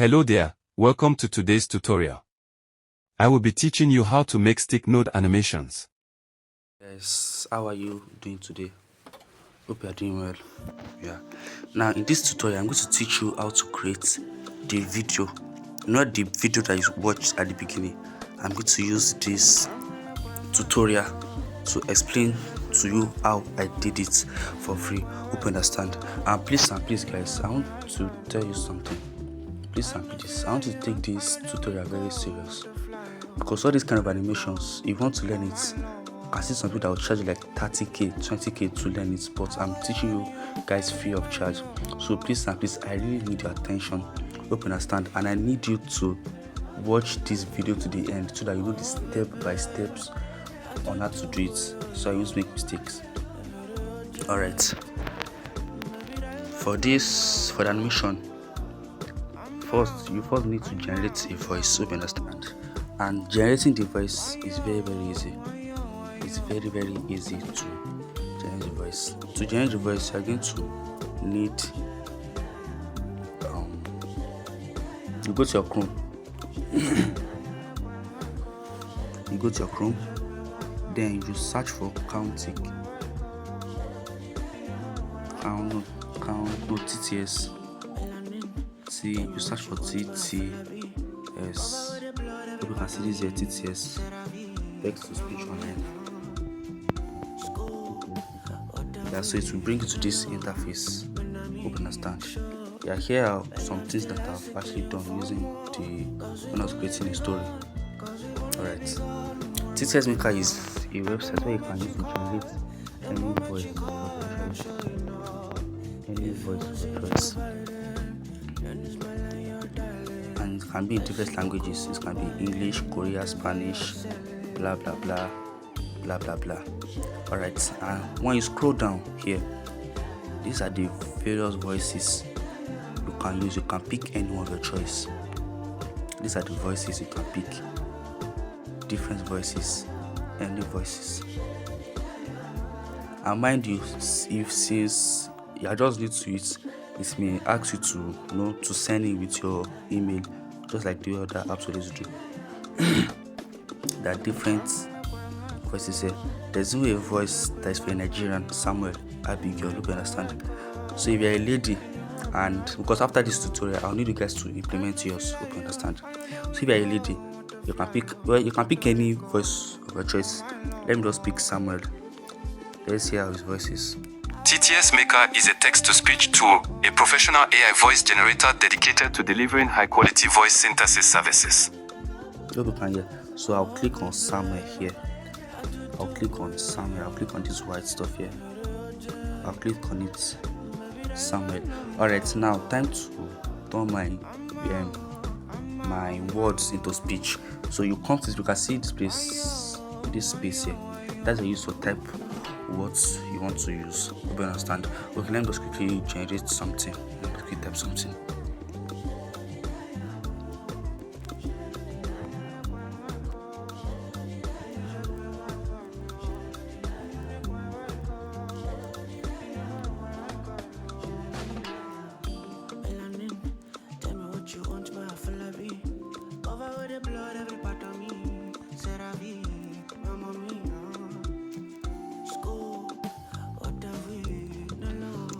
Hello there, welcome to today's tutorial. I will be teaching you how to make stick node animations. Guys, how are you doing today? Hope you are doing well. Yeah. Now in this tutorial, I'm going to teach you how to create the video, not the video that you watched at the beginning. I'm going to use this tutorial to explain to you how I did it for free. Hope you understand. And please guys, I want to tell you something. Please, I want to take this tutorial very serious, because all these kind of animations, if you want to learn it, I see some people that will charge you like 30k 20k to learn it, but I'm teaching you guys free of charge. So please, I really need your attention. Hope you understand, and I need you to watch this video to the end so that you know the step by steps on how to do it, so I won't make mistakes. All right, for the animation, you first need to generate a voice. Hope you understand. And generating the voice is very easy. It's very easy to generate the voice. To generate the voice, you're going to need you go to your Chrome. You go to your Chrome, then you search for TTS. See, you search for TTS. You can see this here, TTS, text to speech online. Yeah, so it will bring you to this interface. Hope you understand. Yeah, here are some things that I've actually done using when I was creating a story. Alright, TTS Maker is a website where you can use to generate any voice of choice. And it can be in different languages. It can be English, Korean, Spanish, blah blah blah. Alright, and when you scroll down here, these are the various voices you can use. You can pick any one of your choice. These are the voices you can pick. Different voices, any voices. And mind you, if since you are just new to it, it may ask you to send in with your email, just like the other apps always do. There are different voices here. There's no a voice that is for a Nigerian, Samuel, Abigail. Hope you understand. So if you're a lady, and because after this tutorial I'll need you guys to implement yours, hope you understand. So if you're a lady, you can pick any voice of your choice. Let me just pick Samuel. Let's hear how his voice is. TTS Maker is a text-to-speech tool, a professional AI voice generator dedicated to delivering high-quality voice synthesis services. Hope you can hear. So I'll click on Samuel here. I'll click on this white stuff here. I'll click on it, Samuel. Alright, now time to turn my words into speech. So you come to this, you can see this space here. That's a use to type what you want to use. Hope you understand. Okay, let me just quickly generate something. Let me quickly type something.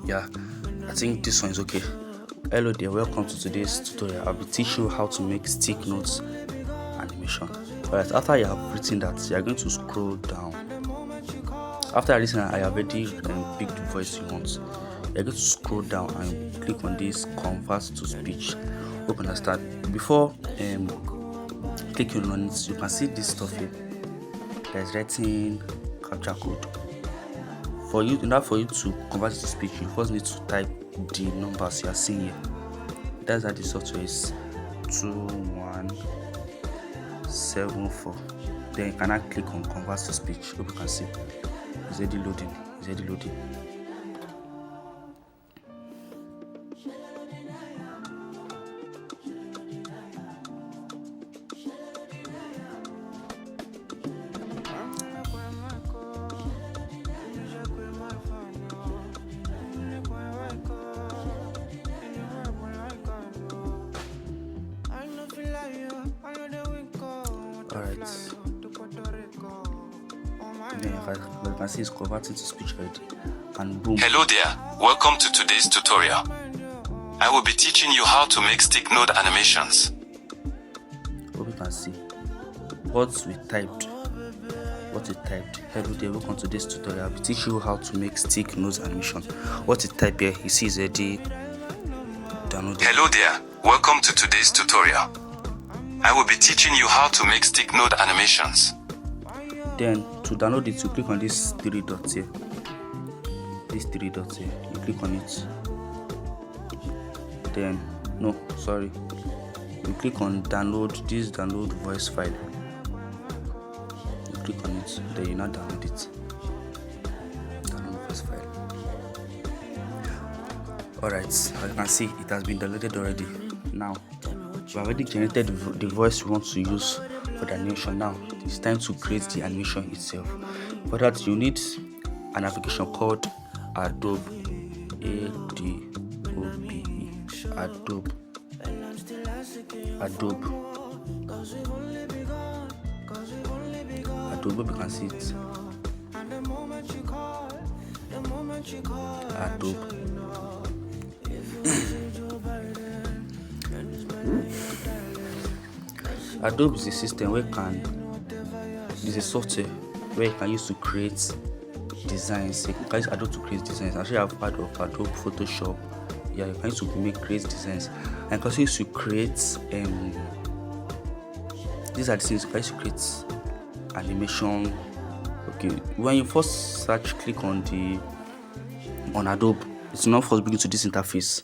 Yeah, I think this one is okay. Hello there, welcome to today's tutorial. I'll be teaching you how to make stick notes animation. Alright, after you have written that, you are going to scroll down. After written, I have already picked the voice you want. You're going to scroll down and click on this convert to speech. Hope you understand. Before clicking on it, you can see this stuff here. There's written capture code. In order for you to convert it to speech, you first need to type the numbers you are seeing here. That's how the software is 2174. Then you can now click on convert to speech. Hope you can see. It's already loading. it. Then you can see it's converting to speech already, and boom. Hello there, welcome to today's tutorial. I will be teaching you how to make stick node animations. Hope you can see what we typed. Hello there, welcome to this tutorial. I'll be teaching you how to make stick node animation. What you type here, you see is already downloaded. Hello there, welcome to today's tutorial. I will be teaching you how to make stick node animations. Then to download it, you click on these three dots here. You click on it. Then you click on download voice file. You click on it, then you now download it. Download voice file. Alright, as you can see, it has been downloaded already. Now we already generated the voice we want to use for the animation. Now it's time to create the animation itself. For that, you need an application called Adobe, Adobe. You can see it. Adobe. Adobe is a system is a software where you can use to create designs. You can use Adobe to create designs. Actually, I've heard of Adobe Photoshop. Yeah, you can use to create designs. And you can also use to create these are the things you can use to create animation. Okay, when you first click on Adobe, it's not first bring you to this interface.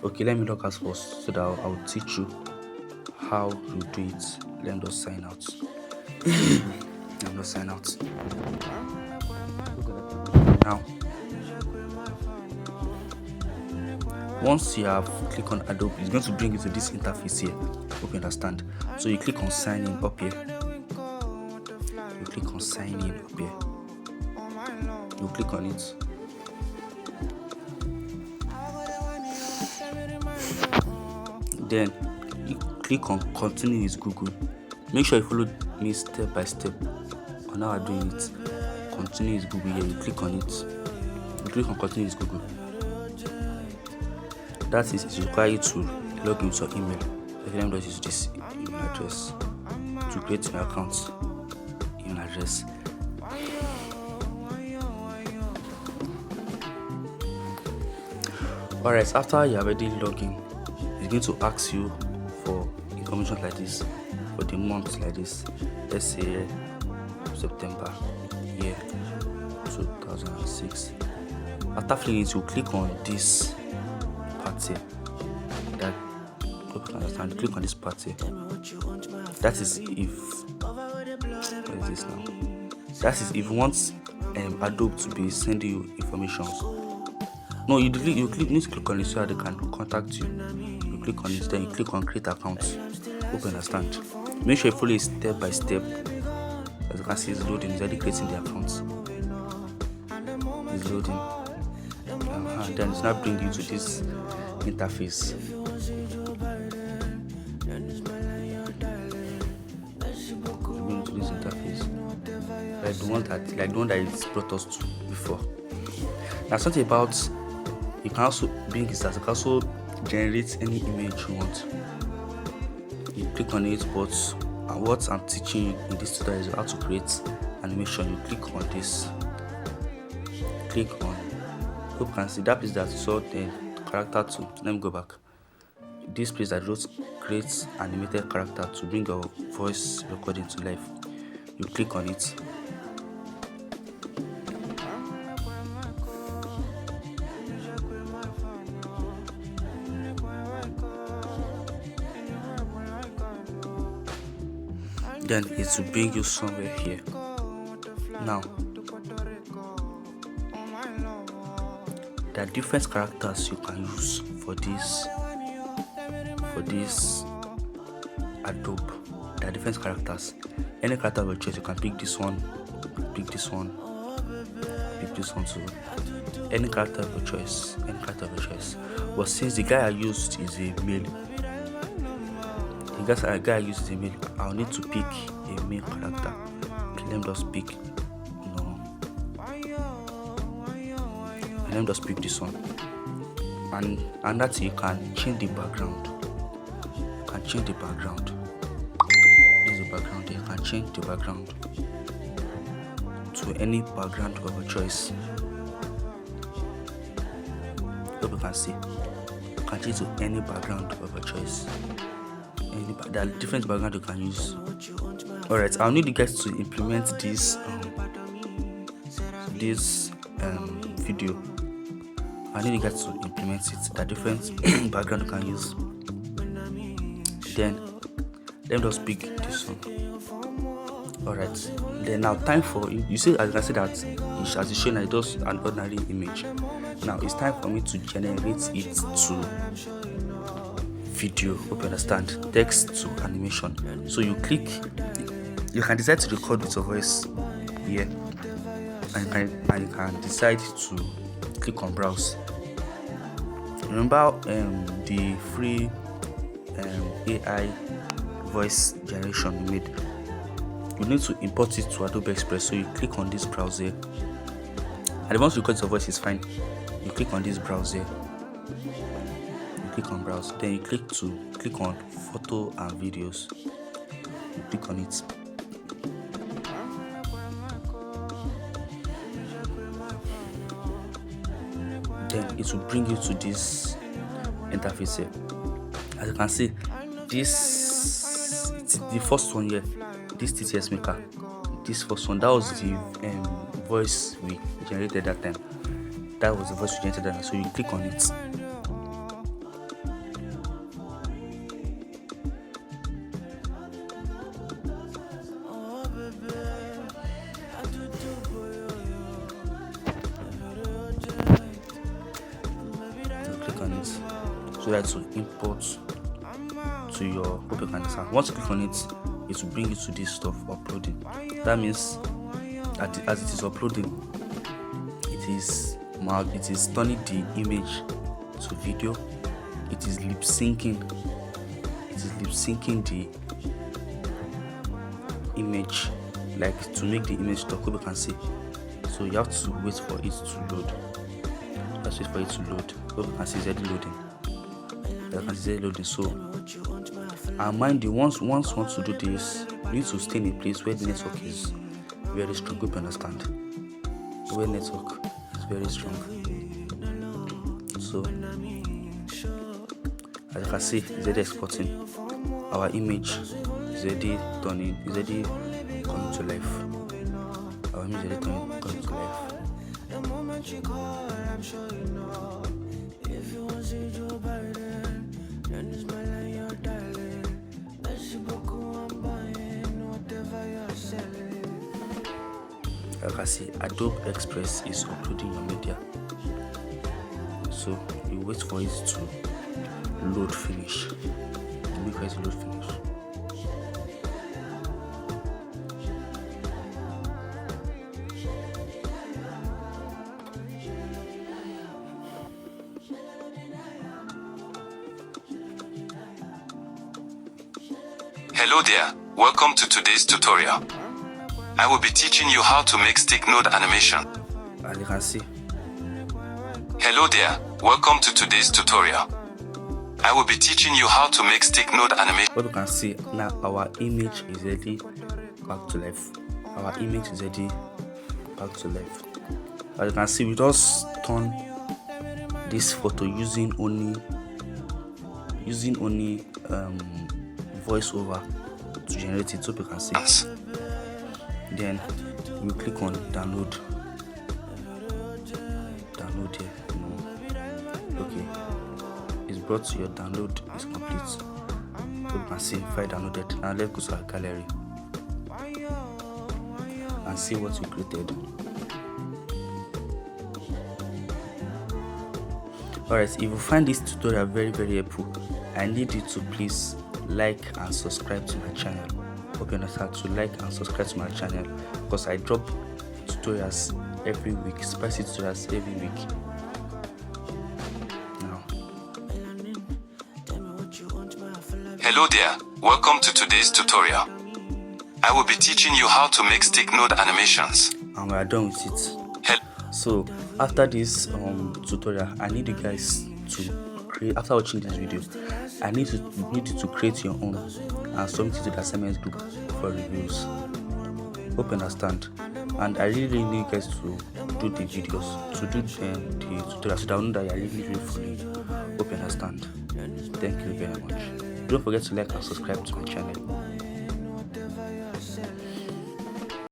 Okay, let me log out first so that I'll teach you how you do it. Let me just sign out. Now, once you have clicked on Adobe, it's going to bring you to this interface here. Hope you understand. So you click on sign in up here. You click on it. Then you click on continue with Google. Make sure you follow me step by step on how I'm doing it. Continue with Google here. You click on it. You click on continue with Google. That is, it requires you to log into your email. Let me just use this email address to create my account. Email address. Alright, after you have already logged in, it's going to ask you for information like this, for the month like this. Let's say September, year 2006. After filling it, you click on this part here. That hope you understand. Click on this part here. That is if what is this now? That is if you want Adobe to be sending you information. No, you need to click on it so that they can contact you. You click on it, then you click on create account. Hope you understand. Make sure you follow it step by step. As you can see, it's loading. It's already creating the account. It's loading. Then it's now bringing you to this interface. Bring to this interface, like the one that it's brought us to before. Now, something about you can also bring this as you can also generate any image you want. You click on it, but what I'm teaching you in this tutorial is how to create animation. You click on this. Click on. You can see that place that you saw the character to. Let me go back. This place that wrote create animated character to bring your voice recording to life. You click on it. Then it will bring you somewhere here. Now, there are different characters you can use for this Adobe. There are different characters. Any character will choose. You can pick this one, pick this one too. Any character of your choice. But since the guy I used is a male, I'll need to pick a a main character. Okay, let me just pick, let me just pick this one. And that's it. You can change the background. You can change the background. This is the background here. You can change the background to any background of your choice. Hope you can see. You can change to any background of your choice. There are different backgrounds you can use. Alright, I'll need you guys to implement this video. I need you guys to implement it. There are different background you can use. Then let me just pick this one. Alright, then now time for you see, as you can see that as it's showing, I just an ordinary image. Now it's time for me to generate it to video. Hope you understand. Text to animation. So you can decide to record with your voice here, and you can decide to click on browse. Remember the free AI voice generation we made? You need to import it to Adobe Express. So you click on this browser, and once you record your voice, is fine. You click on this browser, you click on browse, then you click on photo and videos. You click on it. Then it will bring you to this interface here. As you can see, the first one here, this TTS maker, this first one, that was the voice we generated that time. That was the voice we generated that time. So you click on it. So that's to import to your, hope you can understand. Once you click on it, it will bring you to this stuff uploading. That means that as it is uploading, it is turning the image to video. It is lip syncing the image, like to make the image talk. Hope you can see. So you have to wait for it to load. Let's wait for it to load. Hope you can see it's already loading. So, and mind you, once you want to do this, you need to stay in a place where the network is very strong. Hope you understand. Where network is very strong. So, as you can see, it's already exporting. Our image is already turning, is already coming to life. Our image is already coming to life. The moment you call, I'm sure you know. If you want to see Joe Biden, then it's my line you're dialing. Merci beaucoup, I'm buying whatever you're selling. Like I can see, Adobe Express is uploading your media. So you wait for it to load finish. You wait for it to load finish. Hello there, welcome to today's tutorial. I will be teaching you how to make stick node animation. As you can see. Hello there, welcome to today's tutorial. I will be teaching you how to make stick node animation. What you can see now, our image is already back to life. Our image is already back to life. As you can see, we just turn this photo using only voiceover to generate it. So you can see. Then we click on download here. Okay, it's brought to your download is complete. So you can see file downloaded. Now let's go to our gallery and see what we created. Alright, if you find this tutorial very helpful, I need you to please like and subscribe to my channel. Hope you understand, to like and subscribe to my channel, because I drop tutorials every week, spicy tutorials every week. Now, hello there, welcome to today's tutorial. I will be teaching you how to make stick node animations. And we are done with it. So after this tutorial, I need you guys to create, after watching this video, I need you to create your own and submit it to the assignment group for reviews. Hope you understand. And I really need you guys to do the videos, to do the tutorial, so that I know that you are really fully. Hope you understand. Thank you very much. Don't forget to like and subscribe to my channel.